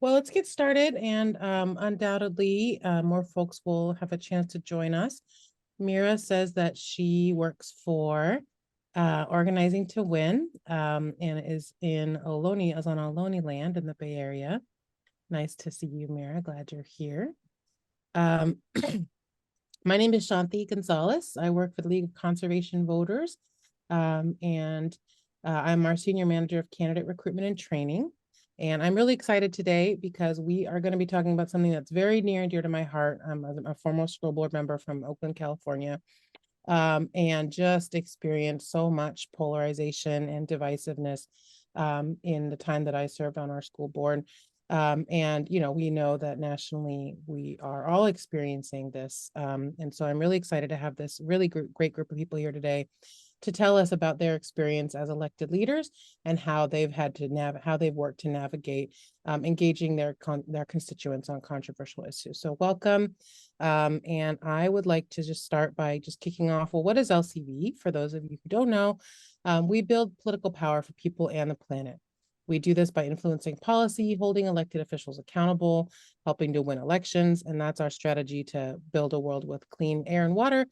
Well, let's get started, and undoubtedly, more folks will have a chance to join us. Mira says that she works for Organizing to Win, and is on Ohlone land in the Bay Area. Nice to see you, Mira. Glad you're here. My name is Shanti Gonzalez. I work for the League of Conservation Voters, and I'm our Senior Manager of Candidate Recruitment and Training. And I'm really excited today because we are going to be talking about something that's very near and dear to my heart. I'm a former school board member from Oakland, California, and just experienced so much polarization and divisiveness in the time that I served on our school board. And, we know that nationally we are all experiencing this. And so I'm really excited to have this really great group of people here today to tell us about their experience as elected leaders and how they've worked to navigate engaging their constituents on controversial issues. So welcome. And I would like to just start by just kicking off. Well, what is LCV? For those of you who don't know, we build political power for people and the planet. We do this by influencing policy, holding elected officials accountable, helping to win elections, and that's our strategy to build a world with clean air and water,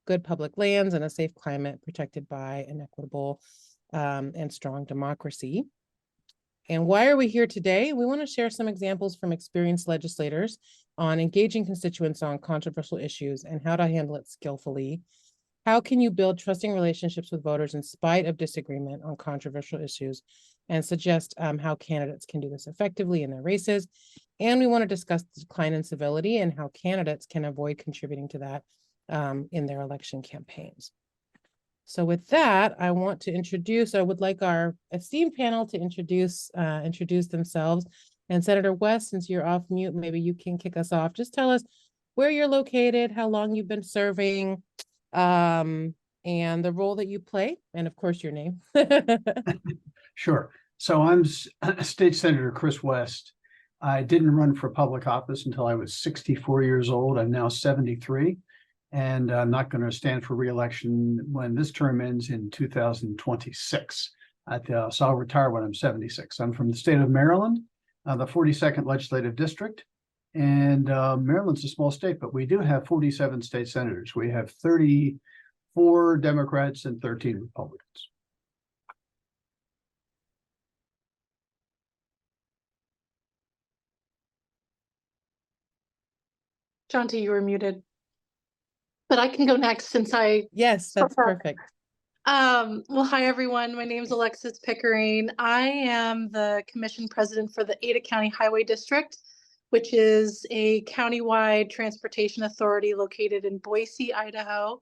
good public lands, and a safe climate protected by an equitable and strong democracy. And why are we here today? We want to share some examples from experienced legislators on engaging constituents on controversial issues and how to handle it skillfully. How can you build trusting relationships with voters in spite of disagreement on controversial issues, and suggest how candidates can do this effectively in their races. And we want to discuss the decline in civility and how candidates can avoid contributing to that in their election campaigns. So with that, I would like our esteemed panel to introduce themselves. And Senator West, since you're off mute, maybe you can kick us off. Just tell us where you're located, how long you've been serving, and the role that you play, and of course your name. Sure. So I'm State Senator Chris West. I didn't run for public office until I was 64 years old. I'm now 73, and I'm not going to stand for re-election when this term ends in 2026. So I'll retire when I'm 76. I'm from the state of Maryland, the 42nd legislative district. And Maryland's a small state, but we do have 47 state senators. We have 34 Democrats and 13 Republicans. Shanti, you were muted, but I can go next since I. Yes, that's perfect. Well, hi, everyone. My name is Alexis Pickering. I am the commission president for the Ada County Highway District, which is a countywide transportation authority located in Boise, Idaho.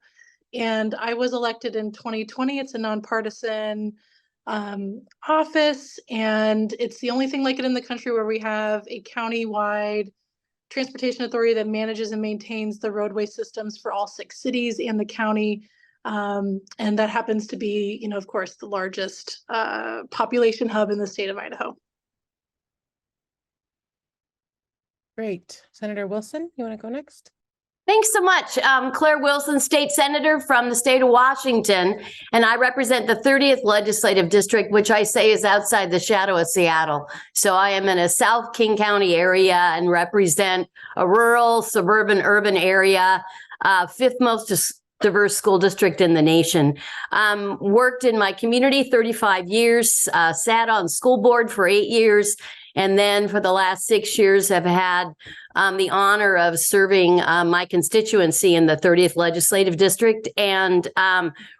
And I was elected in 2020. It's a nonpartisan office, and it's the only thing like it in the country where we have a countywide transportation authority that manages and maintains the roadway systems for all 6 cities and the county. And that happens to be, of course, the largest population hub in the state of Idaho. Great. Senator Wilson, you want to go next? Thanks so much. Claire Wilson, state senator from the state of Washington, and I represent the 30th legislative district, which I say is outside the shadow of Seattle. So I am in a South King County area and represent a rural, suburban, urban area, 5th most diverse school district in the nation. Worked in my community 35 years, sat on school board for 8 years, and then for the last 6 years have had the honor of serving my constituency in the 30th legislative district, and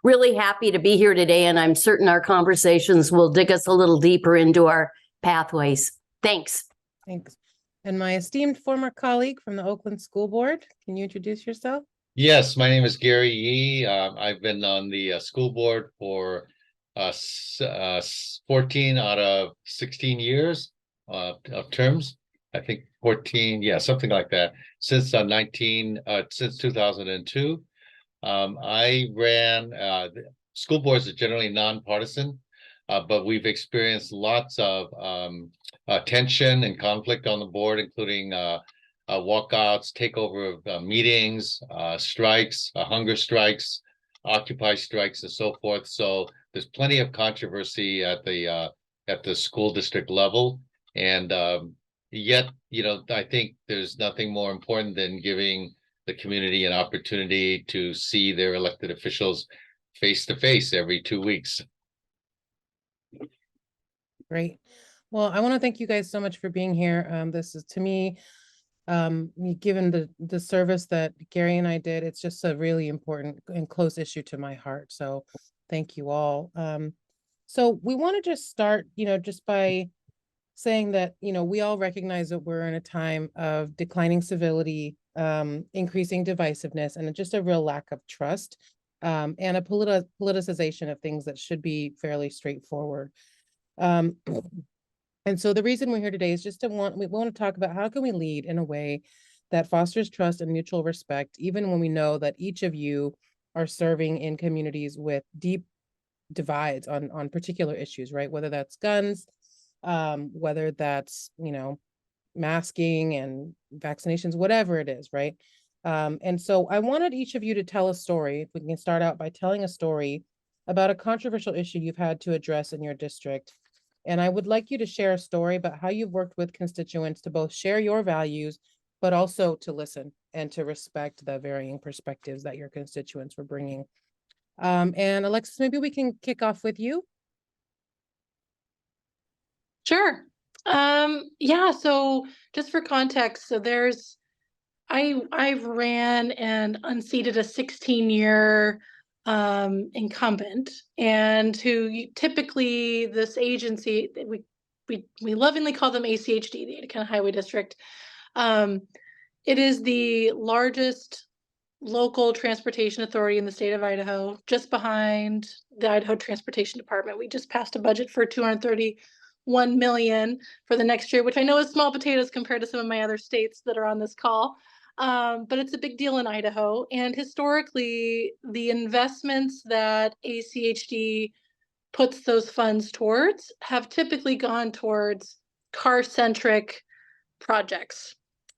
really happy to be here today. And I'm certain our conversations will dig us a little deeper into our pathways. Thanks. Thanks. And my esteemed former colleague from the Oakland School Board, can you introduce yourself? Yes, my name is Gary Yee. I've been on the school board for 14 out of 16 years of terms. I think 14, yeah, something like that. Since 2002, I ran. School boards are generally nonpartisan, but we've experienced lots of tension and conflict on the board, including walkouts, takeover of meetings, strikes, hunger strikes, Occupy strikes, and so forth. So there's plenty of controversy at the school district level, and yet, I think there's nothing more important than giving the community an opportunity to see their elected officials face to face every 2 weeks. Great. Well, I want to thank you guys so much for being here. This is, to me, given the service that Gary and I did, it's just a really important and close issue to my heart. So thank you all. So we want to just start, just by saying that, we all recognize that we're in a time of declining civility, increasing divisiveness, and just a real lack of trust, and a politicization of things that should be fairly straightforward. Um, and so the reason we're here today is just we want to talk about how can we lead in a way that fosters trust and mutual respect, even when we know that each of you are serving in communities with deep divides on particular issues, right? Whether that's guns, whether that's, masking and vaccinations, whatever it is, right? And so I wanted each of you to tell a story. If we can start out by telling a story about a controversial issue you've had to address in your district. And I would like you to share a story about how you've worked with constituents to both share your values, but also to listen and to respect the varying perspectives that your constituents were bringing. And Alexis, maybe we can kick off with you. Sure. Yeah, so just for context, so I've ran and unseated a 16-year incumbent, and typically this agency, we lovingly call them ACHD, the Ada County Highway District. It is the largest local transportation authority in the state of Idaho, just behind the Idaho Transportation Department. We just passed a budget for $231 million for the next year, which I know is small potatoes compared to some of my other states that are on this call. But it's a big deal in Idaho. And historically, the investments that ACHD puts those funds towards have typically gone towards car-centric projects.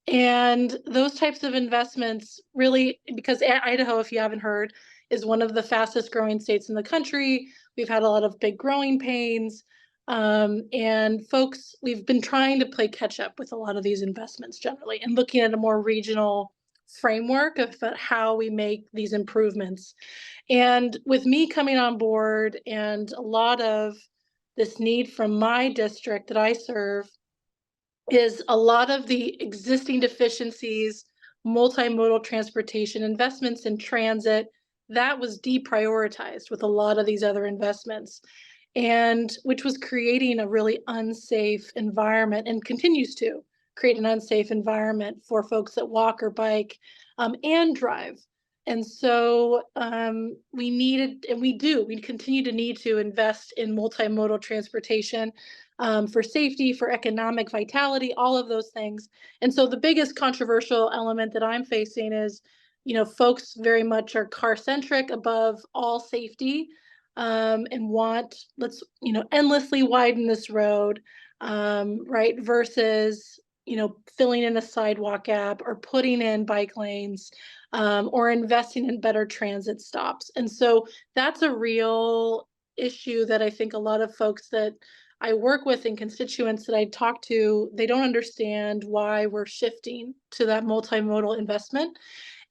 And those types of investments really, because Idaho, if you haven't heard, is one of the fastest growing states in the country. We've had a lot of big growing pains. And folks, we've been trying to play catch up with a lot of these investments generally and looking at a more regional framework of how we make these improvements. And with me coming on board and a lot of this need from my district that I serve, is a lot of the existing deficiencies, multimodal transportation, investments in transit, that was deprioritized with a lot of these other investments, and which was creating a really unsafe environment and continues to create an unsafe environment for folks that walk or bike and drive. And so we continue to need to invest in multimodal transportation for safety, for economic vitality, all of those things. And so the biggest controversial element that I'm facing is, folks very much are car centric above all safety, and want, let's, endlessly widen this road, right? Versus, filling in a sidewalk gap or putting in bike lanes, or investing in better transit stops. And so that's a real issue that I think a lot of folks that I work with and constituents that I talk to, they don't understand why we're shifting to that multimodal investment.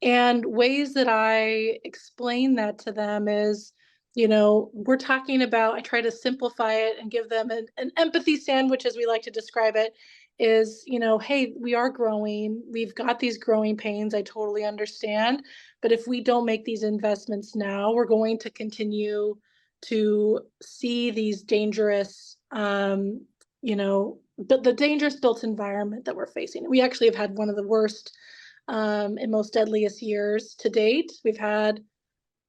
And ways that I explain that to them is, we're talking about, I try to simplify it and give them an empathy sandwich, as we like to describe it, is, hey, we are growing. We've got these growing pains. I totally understand. But if we don't make these investments now, we're going to continue to see these dangerous, the dangerous built environment that we're facing. We actually have had one of the worst and most deadliest years to date. We've had,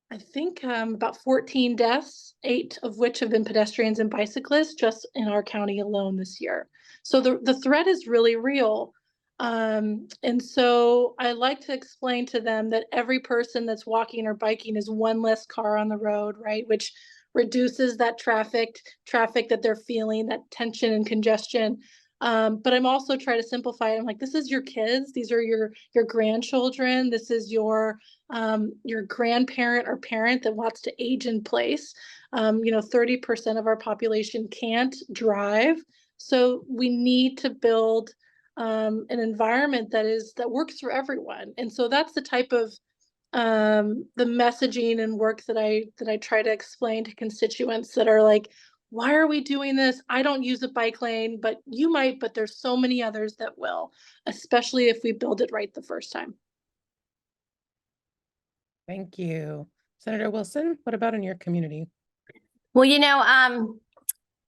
I think, about 14 deaths, 8 of which have been pedestrians and bicyclists just in our county alone this year. So the threat is really real. And so I like to explain to them that every person that's walking or biking is one less car on the road, right? Which reduces that traffic that they're feeling, that tension and congestion. But I'm also trying to simplify it. I'm like, this is your kids. These are your grandchildren. This is your grandparent or parent that wants to age in place. 30% of our population can't drive. So we need to build an environment that works for everyone. And so that's the type of the messaging and work that I try to explain to constituents that are like, why are we doing this? I don't use a bike lane, but you might, but there's so many others that will, especially if we build it right the first time. Thank you. Senator Wilson, what about in your community? Well,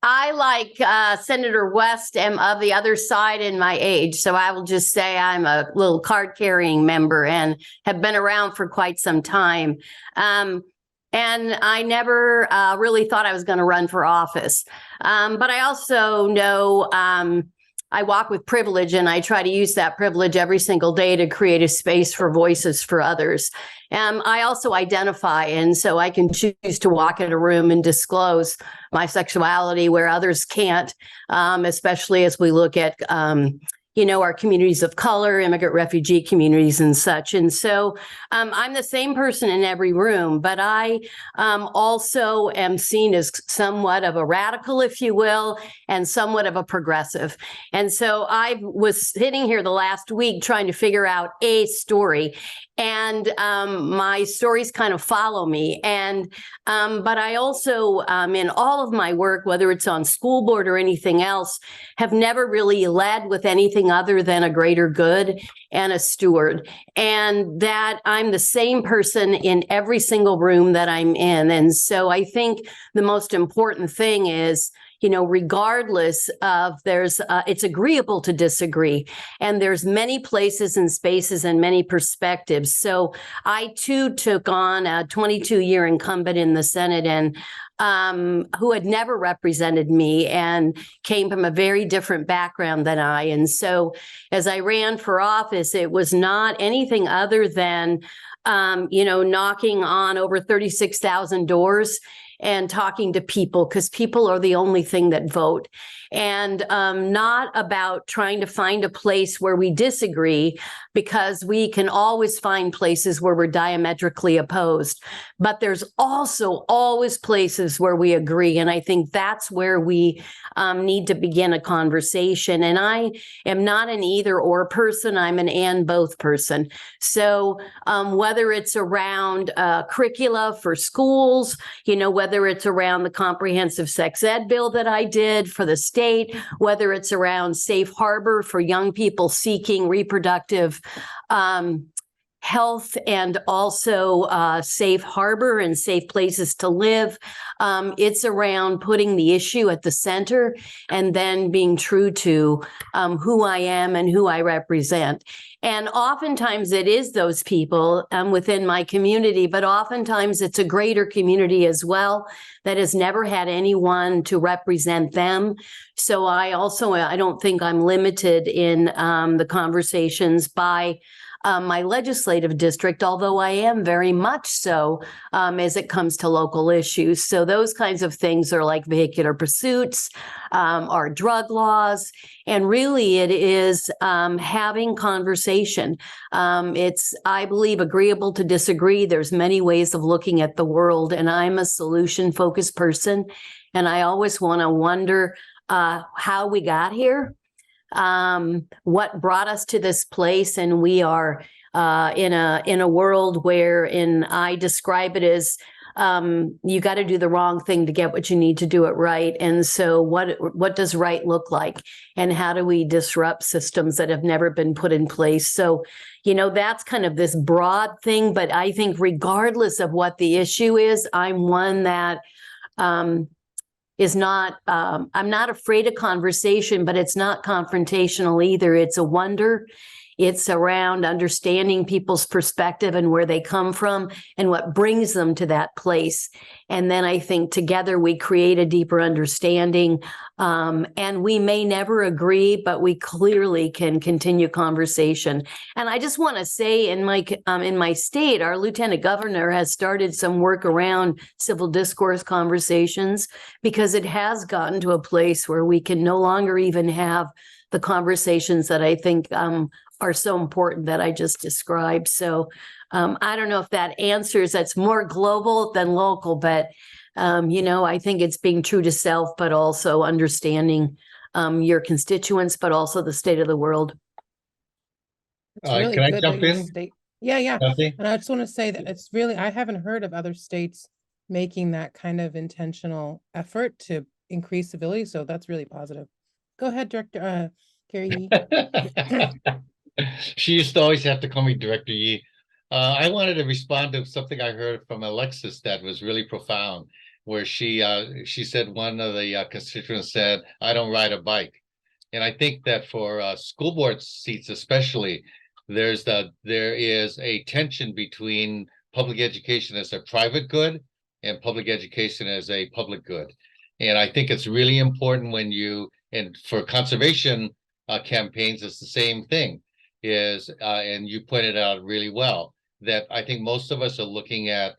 I, like Senator West, am of the other side in my age. So I will just say I'm a little card carrying member and have been around for quite some time. And I never really thought I was going to run for office. But I also know I walk with privilege, and I try to use that privilege every single day to create a space for voices for others. I also identify, and so I can choose to walk in a room and disclose my sexuality where others can't, especially as we look at our communities of color, immigrant refugee communities and such. And so I'm the same person in every room, but I also am seen as somewhat of a radical, if you will, and somewhat of a progressive. And so I was sitting here the last week trying to figure out a story. And my stories kind of follow me. And but I also, in all of my work, whether it's on school board or anything else, have never really led with anything other than a greater good and a steward. And that I'm the same person in every single room that I'm in. And so I think the most important thing is, regardless of it's agreeable to disagree, and there's many places and spaces and many perspectives. So I too took on a 22-year incumbent in the Senate and who had never represented me and came from a very different background than I. And so as I ran for office, it was not anything other than, knocking on over 36,000 doors and talking to people, because people are the only thing that vote. And not about trying to find a place where we disagree, because we can always find places where we're diametrically opposed. But there's also always places where we agree. And I think that's where we need to begin a conversation. And I am not an either or person, I'm an and both person. So whether it's around curricula for schools, whether it's around the comprehensive sex ed bill that I did for the state, whether it's around safe harbor for young people seeking reproductive health and also safe harbor and safe places to live. It's around putting the issue at the center and then being true to who I am and who I represent. And oftentimes it is those people within my community, but oftentimes it's a greater community as well that has never had anyone to represent them. So I don't think I'm limited in the conversations by my legislative district, although I am very much so as it comes to local issues. So those kinds of things are like vehicular pursuits, our drug laws, and really it is having conversation. It's, I believe, agreeable to disagree. There's many ways of looking at the world, and I'm a solution-focused person, and I always want to wonder how we got here. What brought us to this place, and we are in a world wherein I describe it as you got to do the wrong thing to get what you need to do it right. And so what does right look like, and how do we disrupt systems that have never been put in place? So that's kind of this broad thing, but I think regardless of what the issue is, I'm one that is not, I'm not afraid of conversation, but it's not confrontational either. It's a wonder. It's around understanding people's perspective and where they come from and what brings them to that place. And then I think together we create a deeper understanding. And we may never agree, but we clearly can continue conversation. And I just want to say in my state, our lieutenant governor has started some work around civil discourse conversations, because it has gotten to a place where we can no longer even have the conversations that I think are so important that I just described. So I don't know if that answers, that's more global than local, but I think it's being true to self, but also understanding your constituents, but also the state of the world. It's really Can I good that jump your in, state. Yeah, yeah. Kathy? And I just want to say that it's really, I haven't heard of other states making that kind of intentional effort to increase civility. So that's really positive. Go ahead, Director Carrie Yee. She used to always have to call me Director Yee. I wanted to respond to something I heard from Alexis that was really profound, where she said one of the constituents said, "I don't ride a bike," and I think that for school board seats especially, there is a tension between public education as a private good and public education as a public good, and I think it's really important and for conservation campaigns, it's the same thing. And you pointed out really well that I think most of us are looking at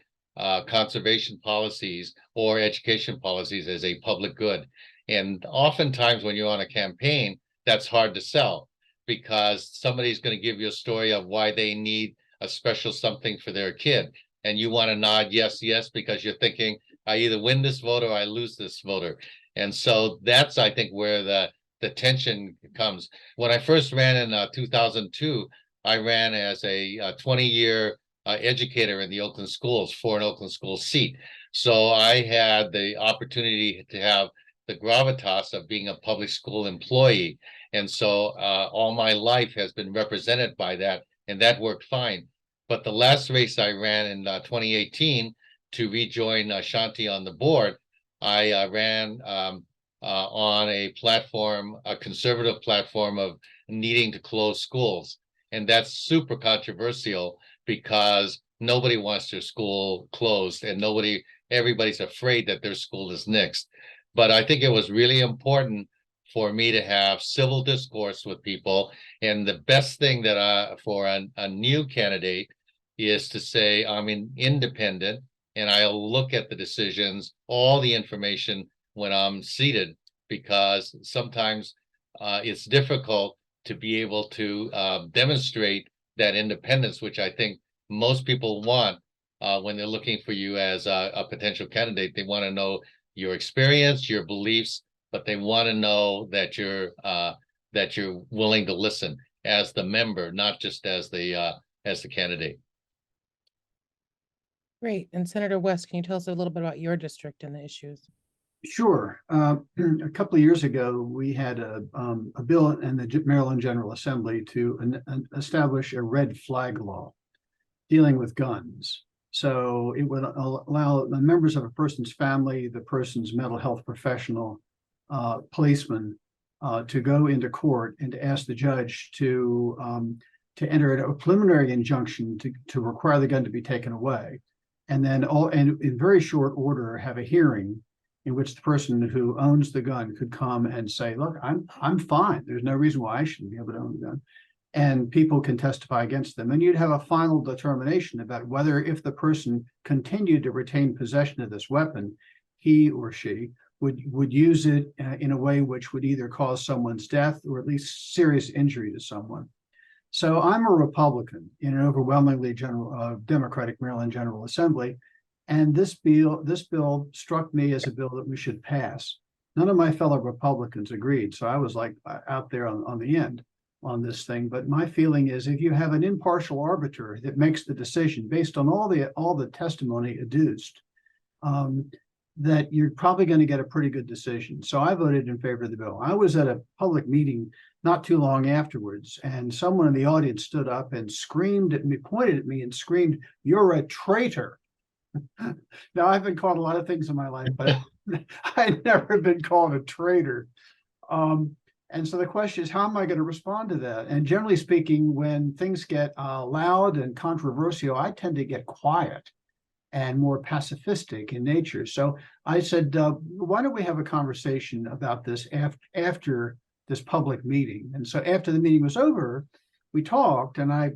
conservation policies or education policies as a public good. And oftentimes when you're on a campaign, that's hard to sell because somebody's going to give you a story of why they need a special something for their kid. And you want to nod yes, yes, because you're thinking, I either win this vote or I lose this voter. And so that's, I think, where the tension comes. When I first ran in 2002, I ran as a 20-year educator in the Oakland schools for an Oakland school seat. So I had the opportunity to have the gravitas of being a public school employee. And so all my life has been represented by that, and that worked fine. But the last race I ran in 2018 to rejoin Shanti on the board, I ran on a platform, a conservative platform of needing to close schools. And that's super controversial because nobody wants their school closed and everybody's afraid that their school is nixed. But I think it was really important for me to have civil discourse with people. And the best thing that for a new candidate is to say, I'm independent and I'll look at the decisions, all the information when I'm seated, because sometimes it's difficult to be able to demonstrate that independence, which I think most people want when they're looking for you as a potential candidate. They want to know your experience, your beliefs, but they want to know that you're willing to listen as the member, not just as the candidate. Great. And Senator West, can you tell us a little bit about your district and the issues? Sure. A couple of years ago, we had a bill in the Maryland General Assembly to establish a red flag law dealing with guns. So it would allow the members of a person's family, the person's mental health professional, policeman, to go into court and to ask the judge to enter a preliminary injunction to require the gun to be taken away, and then in very short order have a hearing in which the person who owns the gun could come and say, look, I'm fine. There's no reason why I shouldn't be able to own a gun. And people can testify against them. And you'd have a final determination about whether, if the person continued to retain possession of this weapon, he or she would use it in a way which would either cause someone's death or at least serious injury to someone. So I'm a Republican in an overwhelmingly Democratic Maryland General Assembly. And this bill struck me as a bill that we should pass. None of my fellow Republicans agreed. So I was like out there on the end on this thing. But my feeling is, if you have an impartial arbiter that makes the decision based on all the testimony adduced, that you're probably going to get a pretty good decision. So I voted in favor of the bill. I was at a public meeting not too long afterwards, and someone in the audience stood up and screamed at me, pointed at me and screamed, "You're a traitor." Now, I've been called a lot of things in my life, but I'd never been called a traitor. And so the question is, how am I going to respond to that? And generally speaking, when things get loud and controversial, I tend to get quiet and more pacifistic in nature. So I said, why don't we have a conversation about this after this public meeting? And so after the meeting was over, we talked, and I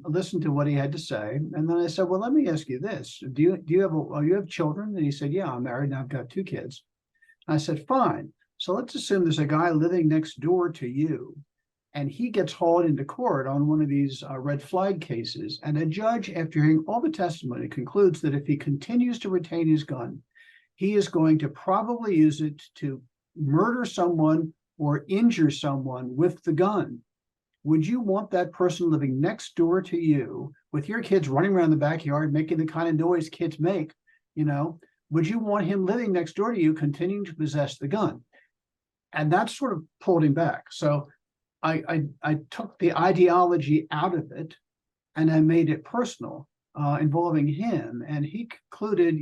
listened to what he had to say. And then I said, well, let me ask you this. Do you have children? And he said, yeah, I'm married and I've got 2 kids. I said, fine. So let's assume there's a guy living next door to you, and he gets hauled into court on one of these red flag cases. And a judge, after hearing all the testimony, concludes that if he continues to retain his gun, he is going to probably use it to murder someone or injure someone with the gun, would you want that person living next door to you with your kids running around the backyard making the kind of noise kids make, would you want him living next door to you continuing to possess the gun? And that sort of pulled him back. So I took the ideology out of it and I made it personal, involving him. And he concluded,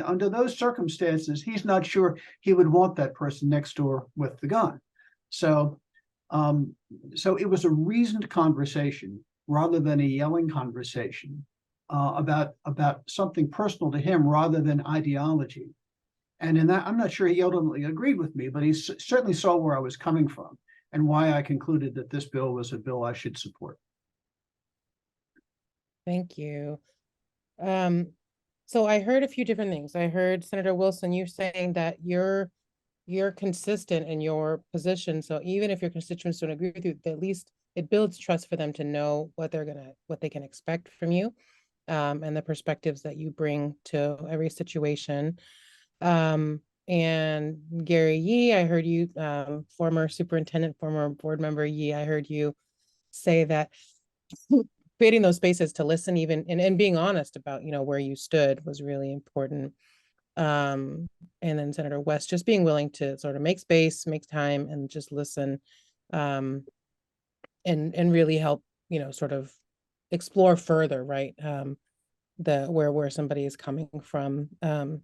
under those circumstances, he's not sure he would want that person next door with the gun. So it was a reasoned conversation rather than a yelling conversation about something personal to him rather than ideology. And in that, I'm not sure he ultimately agreed with me, but he certainly saw where I was coming from and why I concluded that this bill was a bill I should support. Thank you. So I heard a few different things. I heard Senator Wilson, you saying that you're consistent in your position. So even if your constituents don't agree with you, at least it builds trust for them to know what they can expect from you, and the perspectives that you bring to every situation. And Gary Yee, I heard you, former superintendent, former board member Yee, I heard you say that creating those spaces to listen, even and being honest about, where you stood was really important. And then Senator West, just being willing to sort of make space, make time, and just listen, and really help, sort of explore further, right? Where somebody is coming from.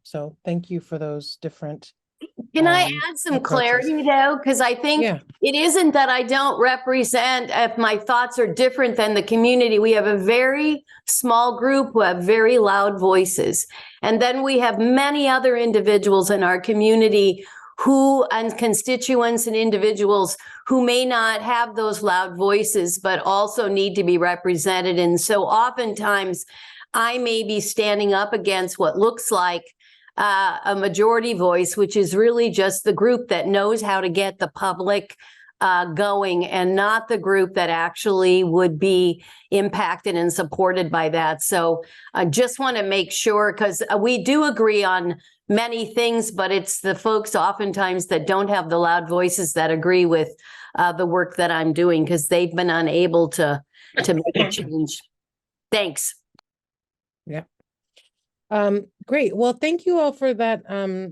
So thank you for those different. Can I add some clarity though? Because I think it isn't that I don't represent, if my thoughts are different than the community. We have a very small group who have very loud voices. And then we have many other individuals in our community and constituents and individuals who may not have those loud voices, but also need to be represented. And so oftentimes I may be standing up against what looks like a majority voice, which is really just the group that knows how to get the public going, and not the group that actually would be impacted and supported by that. So I just want to make sure, because we do agree on many things, but it's the folks oftentimes that don't have the loud voices that agree with the work that I'm doing, because they've been unable to make a change. Thanks. Yeah. Great. Well, thank you all for that,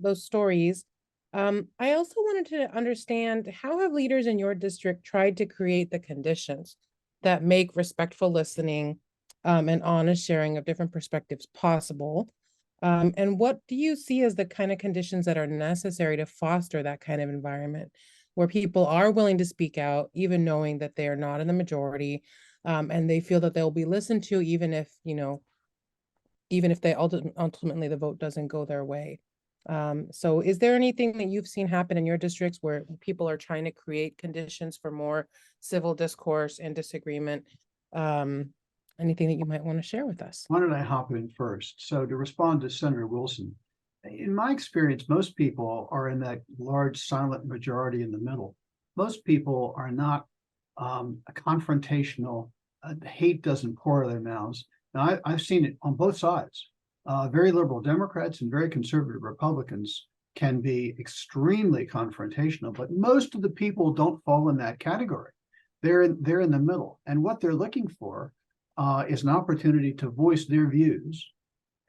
those stories. I also wanted to understand, how have leaders in your district tried to create the conditions that make respectful listening, and honest sharing of different perspectives possible? And what do you see as the kind of conditions that are necessary to foster that kind of environment where people are willing to speak out, even knowing that they are not in the majority, and they feel that they'll be listened to, even if, even if they ultimately the vote doesn't go their way. So is there anything that you've seen happen in your districts where people are trying to create conditions for more civil discourse and disagreement? Anything that you might want to share with us? Why don't I hop in first? So to respond to Senator Wilson, in my experience, most people are in that large silent majority in the middle. Most people are not confrontational. Hate doesn't pour out of their mouths. Now, I've seen it on both sides. Very liberal Democrats and very conservative Republicans can be extremely confrontational, but most of the people don't fall in that category. They're in the middle, and what they're looking for is an opportunity to voice their views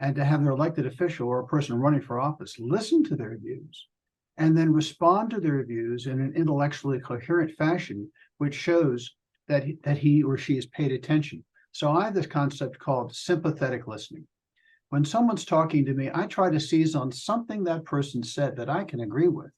and to have their elected official or a person running for office listen to their views and then respond to their views in an intellectually coherent fashion, which shows that he or she has paid attention. So I have this concept called sympathetic listening. When someone's talking to me, I try to seize on something that person said that I can agree with.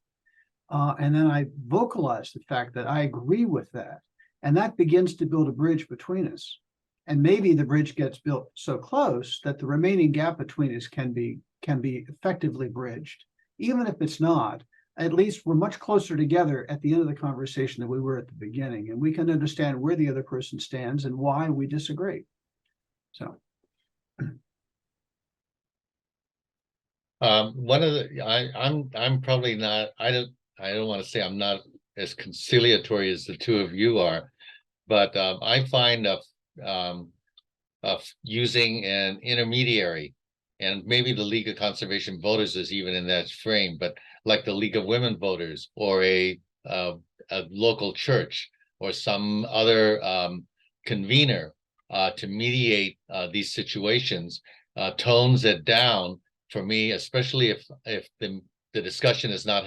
And then I vocalize the fact that I agree with that. And that begins to build a bridge between us. And maybe the bridge gets built so close that the remaining gap between us can be effectively bridged. Even if it's not, at least we're much closer together at the end of the conversation than we were at the beginning, and we can understand where the other person stands and why we disagree. So one of the I'm probably not, I don't want to say I'm not as conciliatory as the two of you are, but I find of using an intermediary, and maybe the League of Conservation Voters is even in that frame, but like the League of Women Voters or a a local church or some other convener to mediate these situations tones it down for me, especially if the discussion is not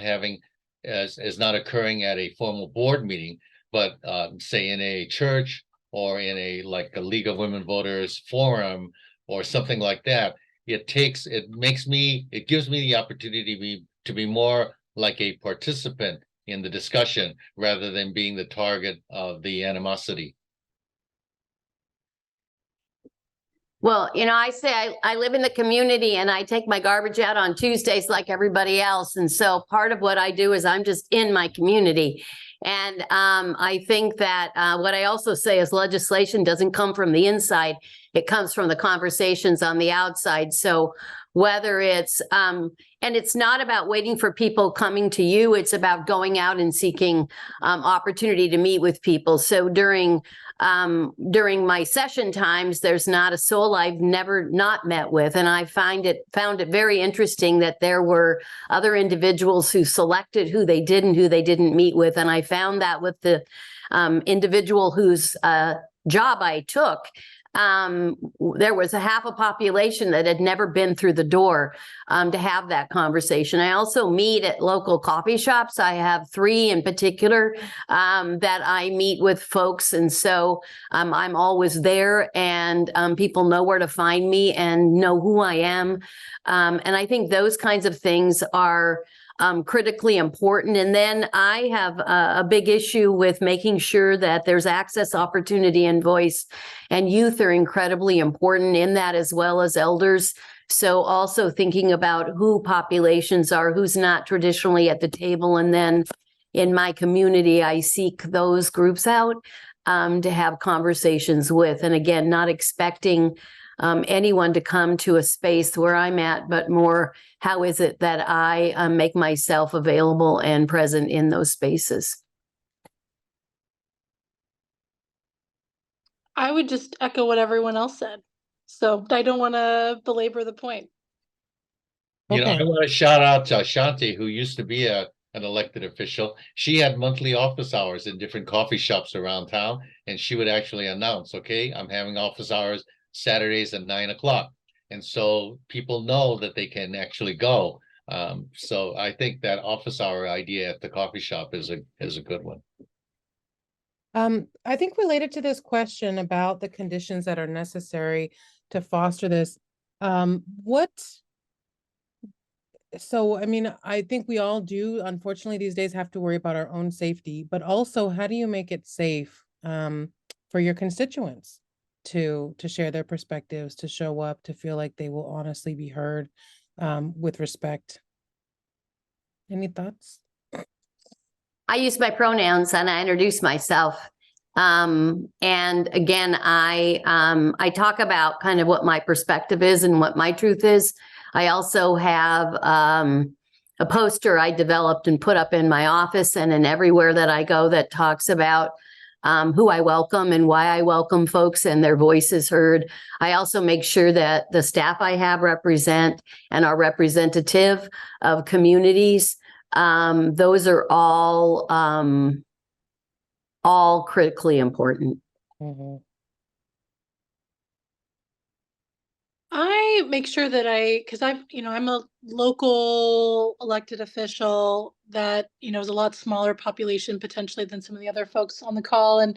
not occurring at a formal board meeting, but say in a church or in a League of Women Voters forum or something like that. It gives me the opportunity to be more like a participant in the discussion rather than being the target of the animosity. Well, I say I live in the community and I take my garbage out on Tuesdays like everybody else. And so part of what I do is I'm just in my community. And I think that what I also say is legislation doesn't come from the inside. It comes from the conversations on the outside. So whether it's, and it's not about waiting for people coming to you, it's about going out and seeking opportunity to meet with people. So during my session times, there's not a soul I've never not met with. And I found it very interesting that there were other individuals who selected who they did and who they didn't meet with. And I found that with the individual whose job I took, there was a half a population that had never been through the door to have that conversation. I also meet at local coffee shops. I have 3 in particular that I meet with folks. And so I'm always there, and people know where to find me and know who I am. And I think those kinds of things are critically important. And then I have a big issue with making sure that there's access, opportunity, and voice. And youth are incredibly important in that, as well as elders. So also thinking about who populations are, who's not traditionally at the table. And then in my community, I seek those groups out to have conversations with. And again, not expecting anyone to come to a space where I'm at, but more, how is it that I make myself available and present in those spaces? I would just echo what everyone else said. So I don't want to belabor the point. I Okay. want to shout out to Ashanti, who used to be an elected official. She had monthly office hours in different coffee shops around town, and she would actually announce, okay, I'm having office hours Saturdays at 9 o'clock. And so people know that they can actually go. So I think that office hour idea at the coffee shop is a good one. I think related to this question about the conditions that are necessary to foster this, so, I mean, I think we all do, unfortunately, these days have to worry about our own safety, but also how do you make it safe for your constituents to share their perspectives, to show up, to feel like they will honestly be heard with respect? Any thoughts? I use my pronouns and I introduce myself. And again, I talk about kind of what my perspective is and what my truth is. I also have a poster I developed and put up in my office and in everywhere that I go that talks about who I welcome and why I welcome folks and their voices heard. I also make sure that the staff I have represent and are representative of communities. Those are all critically important. Mm-hmm. I make sure that because I'm a local elected official that, is a lot smaller population potentially than some of the other folks on the call, and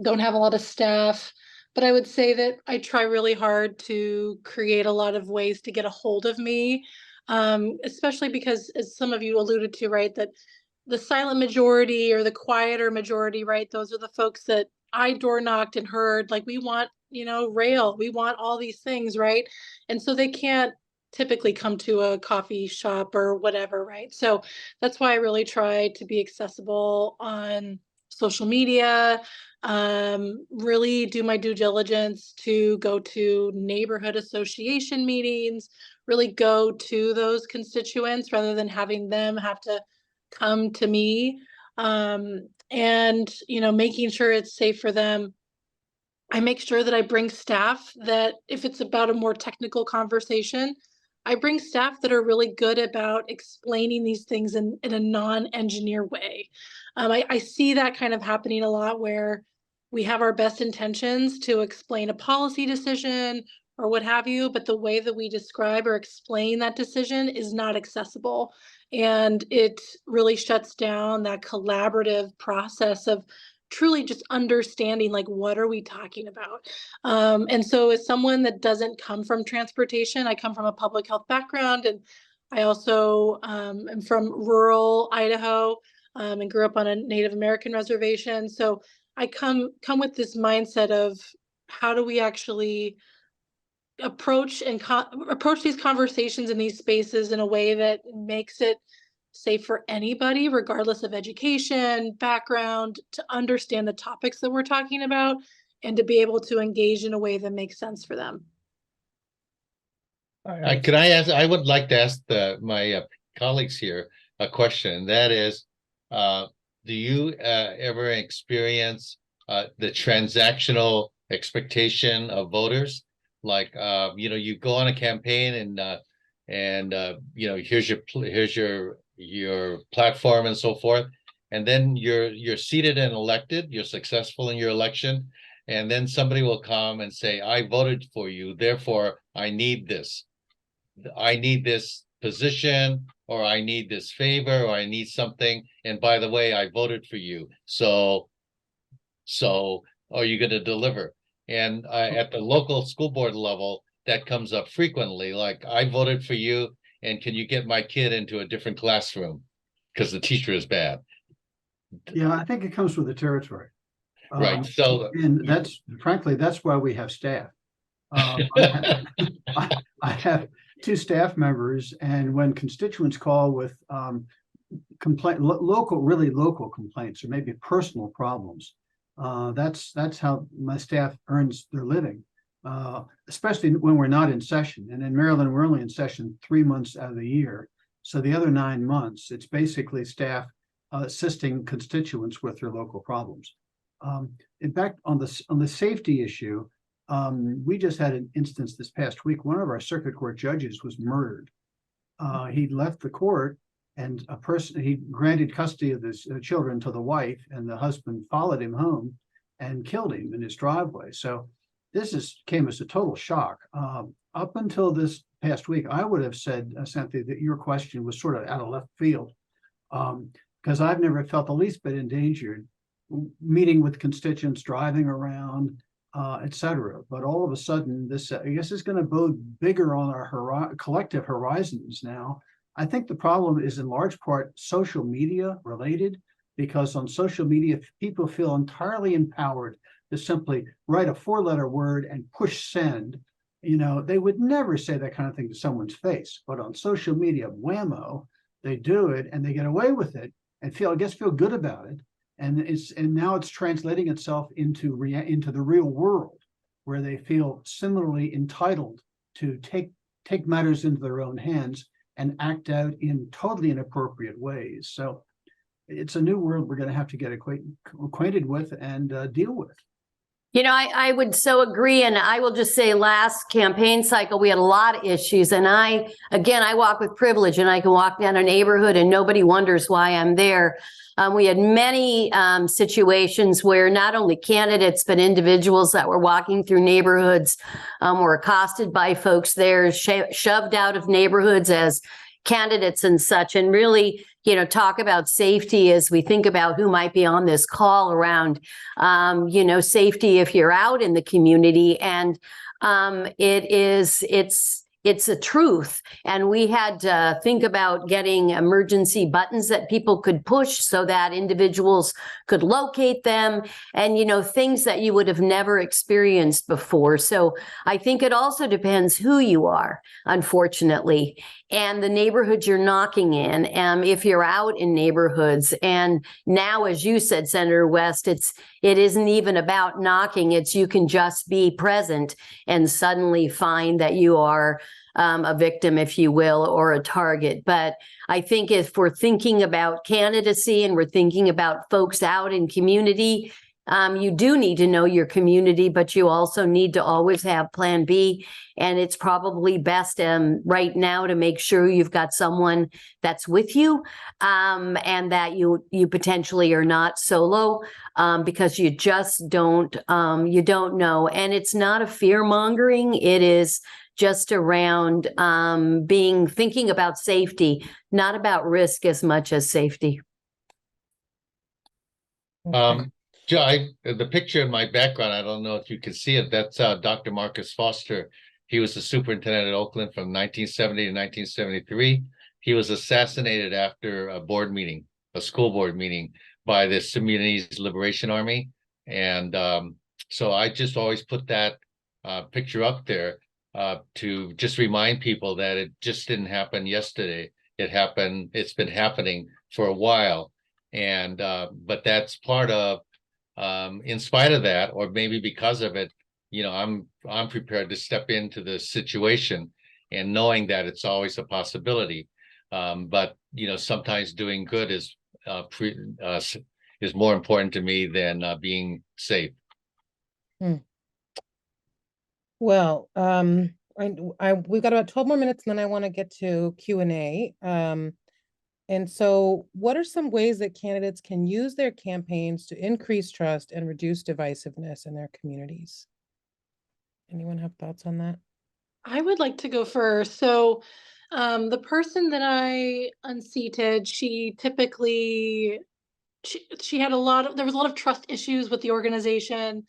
don't have a lot of staff. But I would say that I try really hard to create a lot of ways to get a hold of me, especially because, as some of you alluded to, right, that the silent majority or the quieter majority, right, those are the folks that I door knocked and heard, like, we want, rail, we want all these things, right? And so they can't typically come to a coffee shop or whatever, right? So that's why I really try to be accessible on social media, really do my due diligence to go to neighborhood association meetings, really go to those constituents rather than having them have to come to me, and making sure it's safe for them. I make sure that I bring staff that if it's about a more technical conversation, I bring staff that are really good about explaining these things in a non-engineer way. I see that kind of happening a lot where we have our best intentions to explain a policy decision or what have you, but the way that we describe or explain that decision is not accessible. And it really shuts down that collaborative process of truly just understanding, like, what are we talking about? And so as someone that doesn't come from transportation, I come from a public health background, and I also am from rural Idaho, and grew up on a Native American reservation. So I come with this mindset of how do we actually approach approach these conversations in these spaces in a way that makes it safe for anybody, regardless of education, background, to understand the topics that we're talking about and to be able to engage in a way that makes sense for them. Could I ask, I would like to ask my colleagues here a question. That is, do you ever experience the transactional expectation of voters? Like, you go on a campaign and here's your platform and so forth, and then you're seated and elected, you're successful in your election, and then somebody will come and say, I voted for you, therefore I need this position, or I need this favor, or I need something, and by the way, I voted for you, so are you going to deliver? And at the local school board level, that comes up frequently, like, I voted for you, and can you get my kid into a different classroom because the teacher is bad? Yeah, I think it comes with the territory. Right. So, and frankly, that's why we have staff. I have 2 staff members, and when constituents call with really local complaints or maybe personal problems, that's how my staff earns their living, especially when we're not in session. And in Maryland, we're only in session 3 months out of the year. So the other 9 months, it's basically staff assisting constituents with their local problems. In fact, on the safety issue, we just had an instance this past week. One of our circuit court judges was murdered. He left the court, and he granted custody of his children to the wife, and the husband followed him home and killed him in his driveway. So this came as a total shock. Up until this past week, I would have said, Cynthia, that your question was sort of out of left field, because I've never felt the least bit endangered meeting with constituents, driving around, etc. But all of a sudden, this, I guess, is going to bode bigger on our collective horizons now. I think the problem is in large part social media related, because on social media, people feel entirely empowered to simply write a 4-letter word and push send. They would never say that kind of thing to someone's face, but on social media, whammo, they do it and they get away with it and feel good about it. And now it's translating itself into the real world, where they feel similarly entitled to take matters into their own hands and act out in totally inappropriate ways. So it's a new world we're going to have to get acquainted with and deal with. I would so agree. And I will just say, last campaign cycle, we had a lot of issues. And I walk with privilege, and I can walk down a neighborhood and nobody wonders why I'm there. We had many situations where not only candidates, but individuals that were walking through neighborhoods were accosted by folks there, shoved out of neighborhoods as candidates and such. And really, talk about safety as we think about who might be on this call around, safety if you're out in the community. And it's a truth. And we had to think about getting emergency buttons that people could push so that individuals could locate them, and, things that you would have never experienced before. So I think it also depends who you are, unfortunately, and the neighborhood you're knocking in. If you're out in neighborhoods, and now, as you said, Senator West, it isn't even about knocking. It's you can just be present and suddenly find that you are a victim, if you will, or a target. But I think if we're thinking about candidacy and we're thinking about folks out in community, You do need to know your community, but you also need to always have Plan B. And it's probably best right now to make sure you've got someone that's with you, and that you potentially are not solo, because you just don't know. And it's not a fear mongering. It is just around thinking about safety, not about risk as much as safety. Okay. The picture in my background, I don't know if you can see it, that's Dr. Marcus Foster. He was the superintendent at Oakland from 1970 to 1973. He was assassinated after a school board meeting by the Sudanese Liberation Army. And so I just always put that picture up there to just remind people that it just didn't happen yesterday. It's been happening for a while. And but that's part of, in spite of that, or maybe because of it, I'm prepared to step into the situation and knowing that it's always a possibility. But sometimes doing good is more important to me than being safe. Well, we've got about 12 more minutes, and then I want to get to Q&A. And so what are some ways that candidates can use their campaigns to increase trust and reduce divisiveness in their communities? Anyone have thoughts on that? I would like to go first. So the person that I unseated, she typically, she had there was a lot of trust issues with the organization.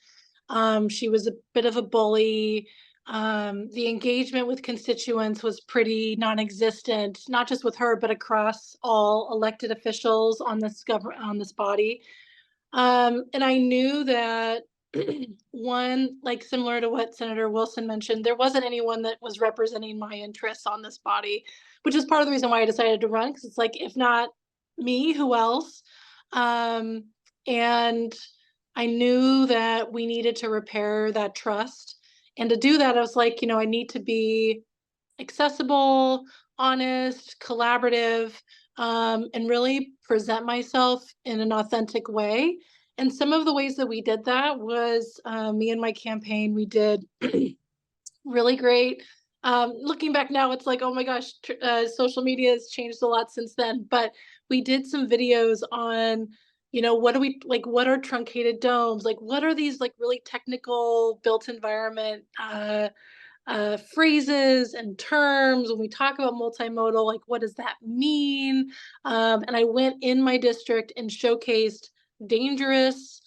She was a bit of a bully. The engagement with constituents was pretty non-existent, not just with her, but across all elected officials on this body. And I knew that one, like similar to what Senator Wilson mentioned, there wasn't anyone that was representing my interests on this body, which is part of the reason why I decided to run, because it's like, if not me, who else? And I knew that we needed to repair that trust. And to do that, I was like, I need to be accessible, honest, collaborative, and really present myself in an authentic way. And some of the ways that we did that was me and my campaign, we did really great. Looking back now, it's like, oh my gosh, social media has changed a lot since then. But we did some videos on, what are truncated domes? Like, what are these like really technical built environment phrases and terms when we talk about multimodal? Like, what does that mean? And I went in my district and showcased dangerous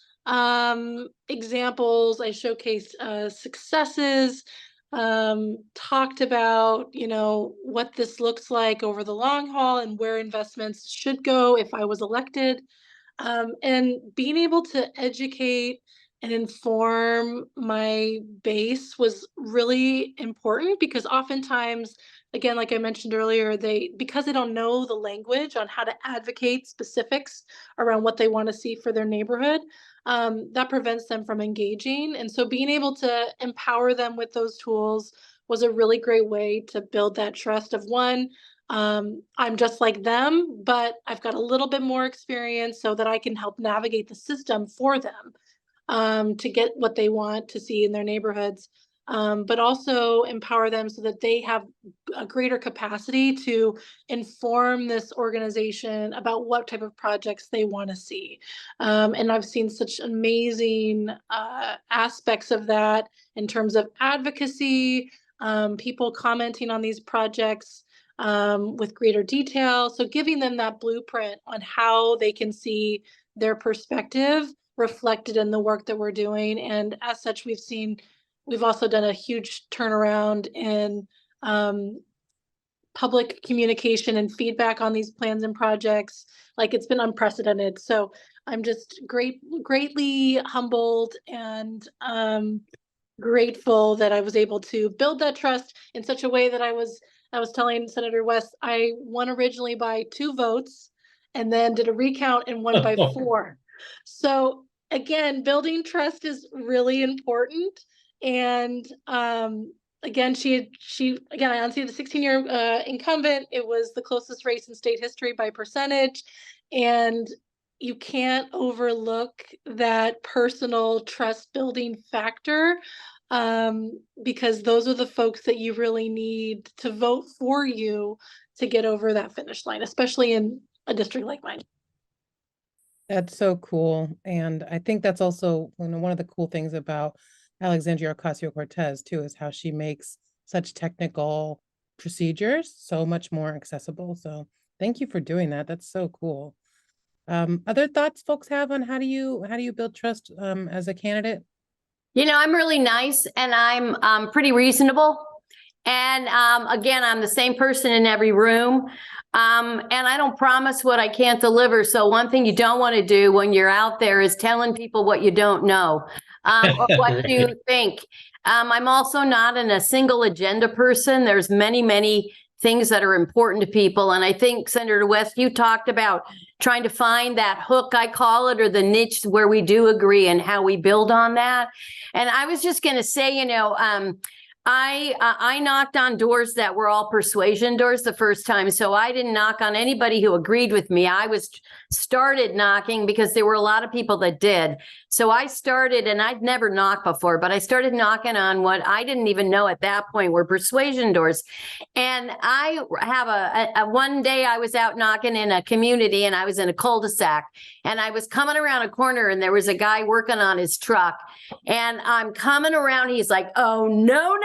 examples. I showcased successes, talked about, what this looks like over the long haul and where investments should go if I was elected. And being able to educate and inform my base was really important, because oftentimes, again, like I mentioned earlier, because they don't know the language on how to advocate specifics around what they want to see for their neighborhood, that prevents them from engaging. And so being able to empower them with those tools was a really great way to build that trust of, one, I'm just like them, but I've got a little bit more experience so that I can help navigate the system for them, to get what they want to see in their neighborhoods, but also empower them so that they have a greater capacity to inform this organization about what type of projects they want to see. And I've seen such amazing aspects of that in terms of advocacy, people commenting on these projects with greater detail. So giving them that blueprint on how they can see their perspective reflected in the work that we're doing. And as such, we've also done a huge turnaround in public communication and feedback on these plans and projects. Like, it's been unprecedented. So I'm just greatly humbled and grateful that I was able to build that trust in such a way that I was telling Senator West, I won originally by 2 votes and then did a recount and won by 4. So again, building trust is really important. And again, I unseated the 16-year incumbent. It was the closest race in state history by percentage. And you can't overlook that personal trust building factor, because those are the folks that you really need to vote for you to get over that finish line, especially in a district like mine. That's so cool. And I think that's also one of the cool things about Alexandria Ocasio-Cortez too, is how she makes such technical procedures so much more accessible. So thank you for doing that. That's so cool. Other thoughts folks have on how do you build trust as a candidate? You know, I'm really nice and I'm pretty reasonable. And again, I'm the same person in every room. And I don't promise what I can't deliver. So one thing you don't want to do when you're out there is telling people what you don't know, or what you think. I'm also not a single agenda person. There's many things that are important to people. And I think, Senator West, you talked about trying to find that hook, I call it, or the niche where we do agree and how we build on that. And I was just going to say, you know, I knocked on doors that were all persuasion doors the first time. So I didn't knock on anybody who agreed with me. I started knocking because there were a lot of people that did. So I started, and I'd never knocked before, but I started knocking on what I didn't even know at that point were persuasion doors. And I have one day I was out knocking in a community and I was in a cul-de-sac and I was coming around a corner and there was a guy working on his truck and I'm coming around. He's like, oh, no.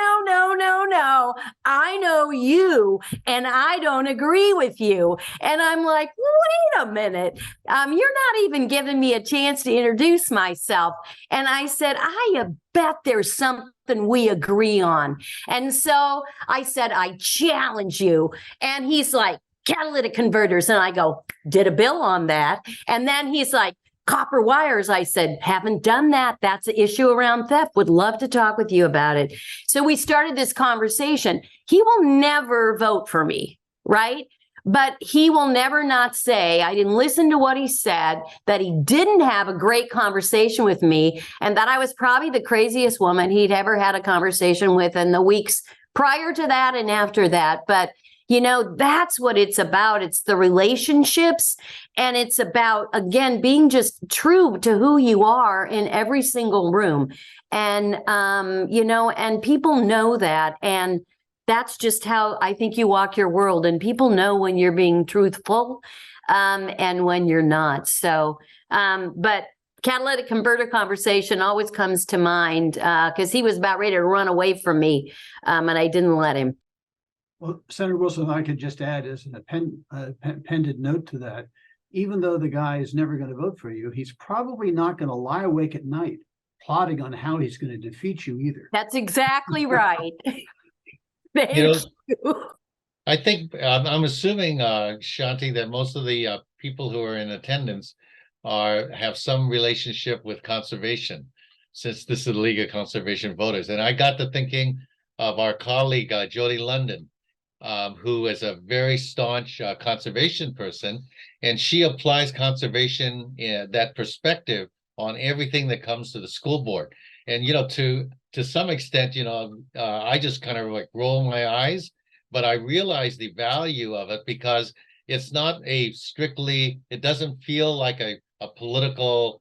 I know you and I don't agree with you. And I'm like, wait a minute. You're not even giving me a chance to introduce myself. And I said, I bet there's something we agree on. And so I said, I challenge you. And he's like, catalytic converters. And I go, did a bill on that. And then he's like, copper wires. I said, haven't done that. That's an issue around theft. Would love to talk with you about it. So we started this conversation. He will never vote for me, right? But he will never not say, I didn't listen to what he said, that he didn't have a great conversation with me, and that I was probably the craziest woman he'd ever had a conversation with in the weeks prior to that and after that. But you know, that's what it's about. It's the relationships. And it's about, again, being just true to who you are in every single room. And, you know, and people know that. And that's just how I think you walk your world. And people know when you're being truthful and when you're not. So, but catalytic converter conversation always comes to mind because he was about ready to run away from me and I didn't let him. Well, Senator Wilson, I could just add as an appended note to that, even though the guy is never going to vote for you, he's probably not going to lie awake at night plotting on how he's going to defeat you either. That's exactly right. Thank you. I think I'm assuming, Shanti, that most of the people who are in attendance have some relationship with conservation, since this is the League of Conservation Voters. And I got to thinking of our colleague, Jody London, who is a very staunch conservation person, and she applies conservation in that perspective on everything that comes to the school board. And, you know, to some extent, you know, I just kind of like roll my eyes, but I realize the value of it because it's not it doesn't feel like a political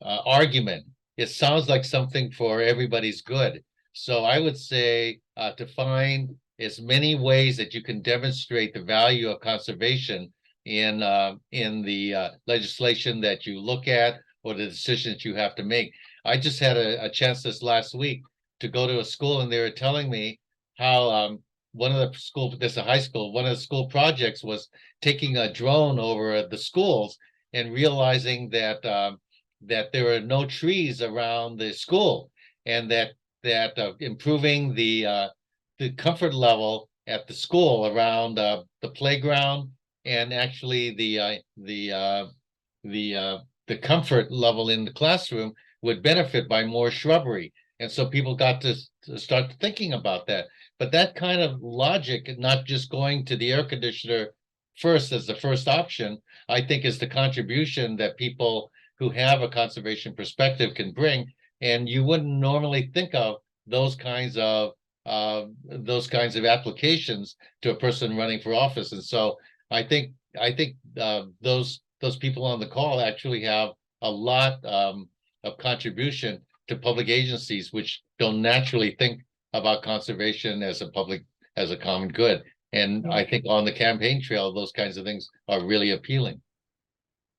argument. It sounds like something for everybody's good. So I would say to find as many ways that you can demonstrate the value of conservation in the legislation that you look at or the decisions you have to make. I just had a chance this last week to go to a school, and they were telling me how one of the school, this is a high school, one of the school projects was taking a drone over the schools and realizing that that there were no trees around the school, and that improving the comfort level at the school around the playground, and actually the comfort level in the classroom would benefit by more shrubbery. And so people got to start thinking about that. But that kind of logic, not just going to the air conditioner first as the first option, I think is the contribution that people who have a conservation perspective can bring. And you wouldn't normally think of those kinds of applications to a person running for office. And so I think those those people on the call actually have a lot of contribution to public agencies, which don't naturally think about conservation as a common good. And I think on the campaign trail, those kinds of things are really appealing.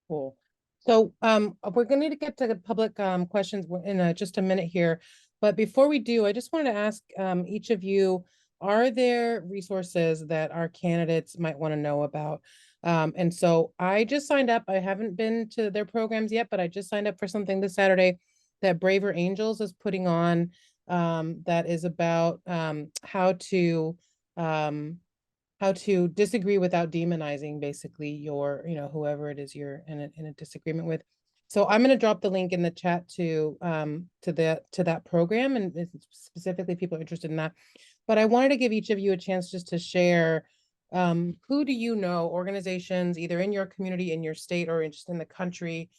Cool. So we're going to get to the public questions in just a minute here. But before we do, I just wanted to ask each of you, are there resources that our candidates might want to know about? And so I just signed up. I haven't been to their programs yet, but I just signed up for something this Saturday that Braver Angels is putting on that is about how to disagree without demonizing basically your, whoever it is you're in a disagreement with. So I'm going to drop the link in the chat to that program, and specifically if people are interested in that. But I wanted to give each of you a chance just to share who do you know, organizations either in your community, in your state, or just in the country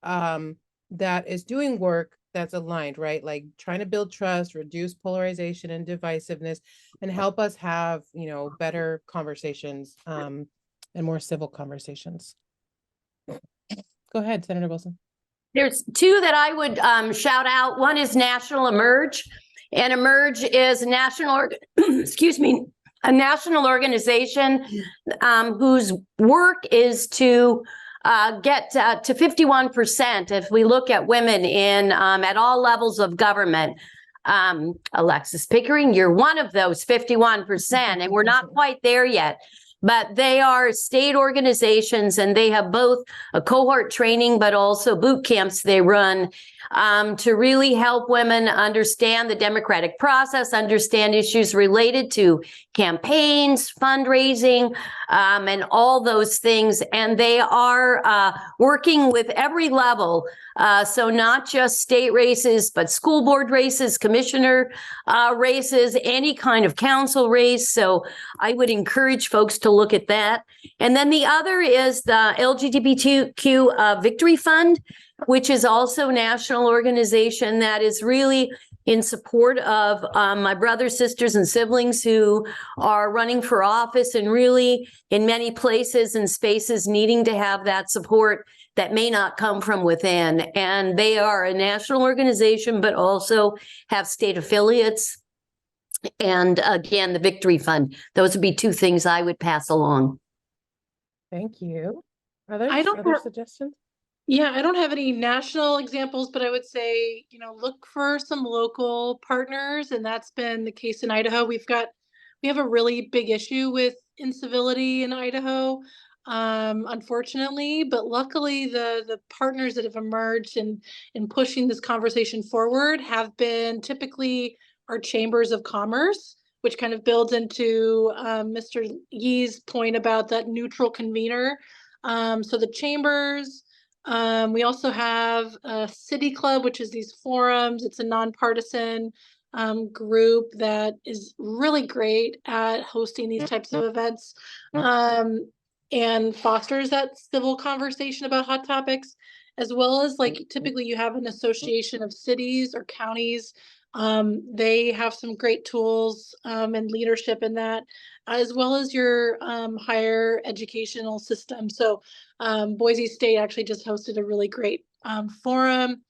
that is doing work that's aligned, right? Like trying to build trust, reduce polarization and divisiveness, and help us have, better conversations and more civil conversations. Go ahead, Senator Wilson. There's two that I would shout out. One is National Emerge, and Emerge is a national, excuse me, a national organization whose work is to get to 51% if we look at women in at all levels of government. Alexis Pickering, you're one of those 51%, and we're not quite there yet. But they are state organizations, and they have both a cohort training, but also boot camps they run to really help women understand the democratic process, understand issues related to campaigns, fundraising, and all those things. And they are working with every level. So not just state races, but school board races, commissioner races, any kind of council race. So I would encourage folks to look at that. And then the other is the LGBTQ Victory Fund, which is also a national organization that is really in support of my brothers, sisters, and siblings who are running for office and really in many places and spaces needing to have that support that may not come from within. And they are a national organization, but also have state affiliates. And again, the Victory Fund. Those would be two things I would pass along. Thank you. Other suggestions? Yeah, I don't have any national examples, but I would say, look for some local partners. And that's been the case in Idaho. We have a really big issue with incivility in Idaho, unfortunately, but luckily the partners that have emerged in pushing this conversation forward have been typically our chambers of commerce, which kind of builds into Mr. Yee's point about that neutral convener. So the chambers, we also have a city club, which is these forums. It's a nonpartisan group that is really great at hosting these types of events and fosters that civil conversation about hot topics, as well as like typically you have an association of cities or counties. They have some great tools and leadership in that, as well as your higher educational system. So Boise State actually just hosted a really great forum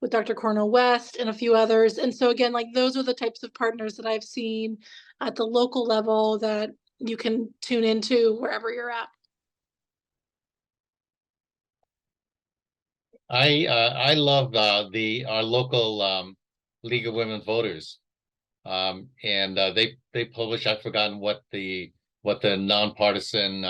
with Dr. Cornel West and a few others. And so again, like those are the types of partners that I've seen at the local level that you can tune into wherever you're at. I love our local League of Women Voters, and they publish. I've forgotten what the nonpartisan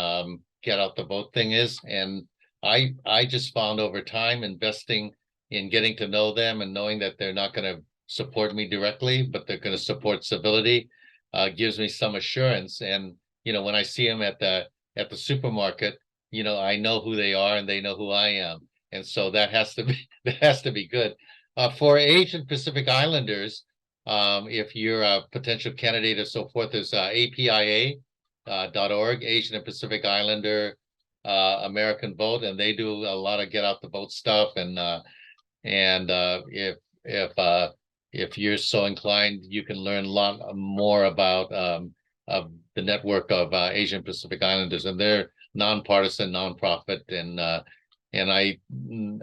get out the vote thing is, and I just found over time investing in getting to know them and knowing that they're not going to support me directly, but they're going to support civility, gives me some assurance. And when I see them at the supermarket, I know who they are and they know who I am, and so that has to be good. For Asian Pacific Islanders, if you're a potential candidate or so forth, there's APIA.org, Asian and Pacific Islander American Vote, and they do a lot of get out the vote stuff. And if you're so inclined, you can learn a lot more about the network of Asian Pacific Islanders, and they're nonpartisan, nonprofit, and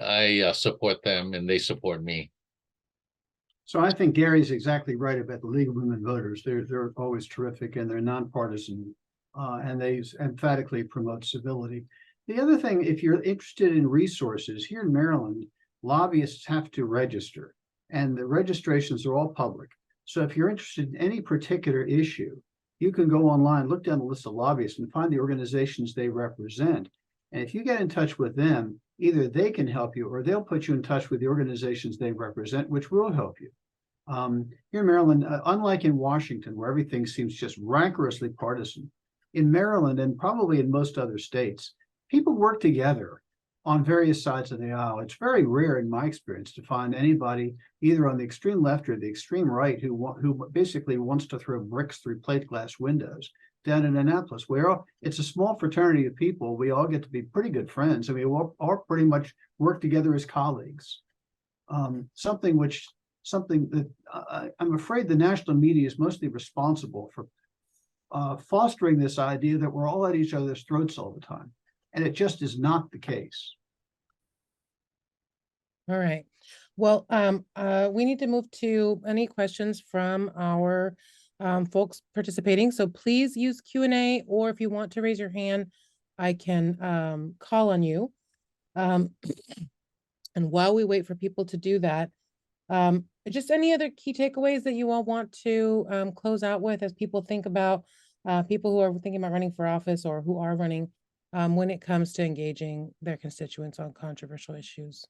I support them and they support me. So I think Gary's exactly right about the League of Women Voters. They're always terrific and they're nonpartisan, and they emphatically promote civility. The other thing, if you're interested in resources here in Maryland, lobbyists have to register, and the registrations are all public. So if you're interested in any particular issue, you can go online, look down the list of lobbyists and find the organizations they represent. And if you get in touch with them, either they can help you or they'll put you in touch with the organizations they represent, which will help you. Here in Maryland, unlike in Washington, where everything seems just rancorously partisan, in Maryland and probably in most other states, people work together on various sides of the aisle. It's very rare in my experience to find anybody either on the extreme left or the extreme right who basically wants to throw bricks through plate glass windows. Down in Annapolis, it's a small fraternity of people. We all get to be pretty good friends. I mean, we all pretty much work together as colleagues. Something that I'm afraid the national media is mostly responsible for fostering this idea that we're all at each other's throats all the time. And it just is not the case. All right. Well, we need to move to any questions from our folks participating. So please use Q&A, or if you want to raise your hand, I can call on you. And while we wait for people to do that, just any other key takeaways that you all want to close out with as people think about people who are thinking about running for office or who are running when it comes to engaging their constituents on controversial issues?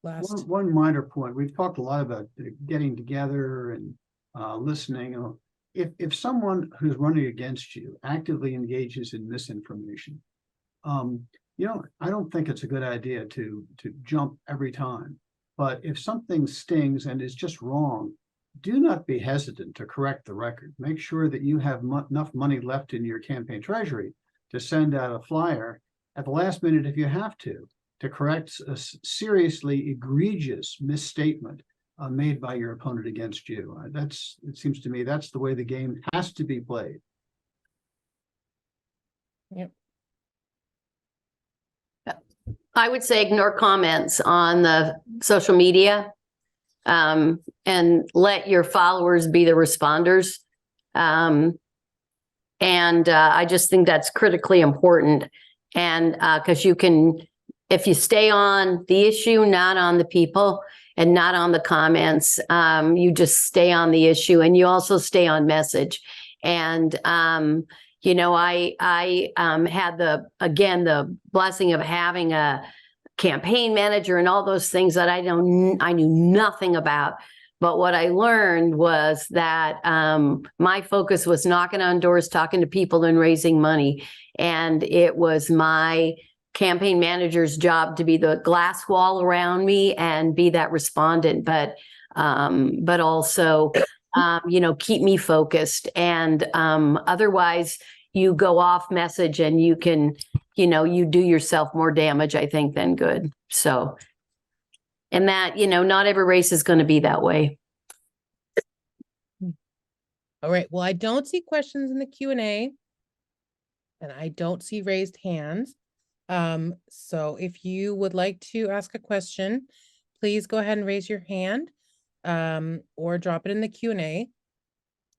One minor point. We've talked a lot about getting together and listening. If someone who's running against you actively engages in misinformation, I don't think it's a good idea to jump every time. But if something stings and is just wrong, do not be hesitant to correct the record. Make sure that you have enough money left in your campaign treasury to send out a flyer at the last minute if you have to correct a seriously egregious misstatement made by your opponent against you. It seems to me that's the way the game has to be played. Yep. I would say ignore comments on the social media, and let your followers be the responders. I just think that's critically important. And because if you stay on the issue, not on the people and not on the comments, you just stay on the issue and you also stay on message. And, I had the blessing of having a campaign manager and all those things that I knew nothing about. But what I learned was that my focus was knocking on doors, talking to people and raising money. And it was my campaign manager's job to be the glass wall around me and be that respondent, but also, keep me focused. And otherwise you go off message and you can, you do yourself more damage, I think, than good. So, and that, not every race is going to be that way. All right. Well, I don't see questions in the Q&A and I don't see raised hands. So if you would like to ask a question, please go ahead and raise your hand or drop it in the Q&A.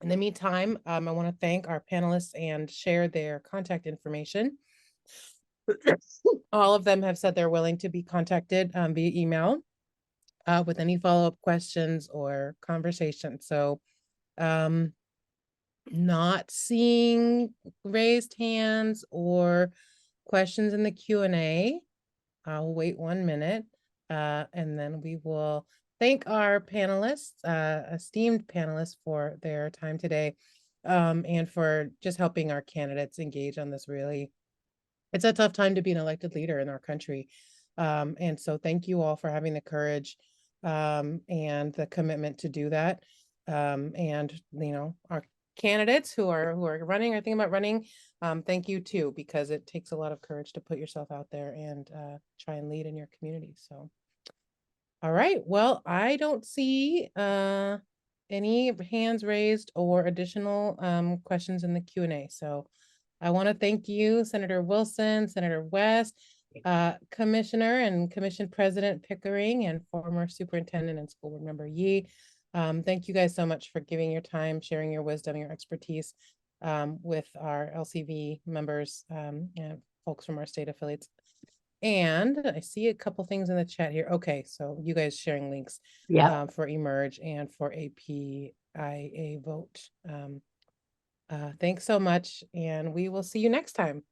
In the meantime, I want to thank our panelists and share their contact information. All of them have said they're willing to be contacted via email with any follow-up questions or conversation. So not seeing raised hands or questions in the Q&A. I'll wait 1 minute and then we will thank our panelists, esteemed panelists, for their time today and for just helping our candidates engage on this. Really, it's a tough time to be an elected leader in our country. And so thank you all for having the courage and the commitment to do that. And, our candidates who are running or thinking about running, thank you too, because it takes a lot of courage to put yourself out there and try and lead in your community. So, all right. Well, I don't see any hands raised or additional questions in the Q&A. So I want to thank you, Senator Wilson, Senator West, Commissioner and Commission President Pickering and former Superintendent and School Board Member Yee. Thank you guys so much for giving your time, sharing your wisdom, your expertise with our LCV members and folks from our state affiliates. And I see a couple things in the chat here. Okay, so you guys sharing links Yeah. for Emerge and for APIA vote. Thanks so much, and we will see you next time.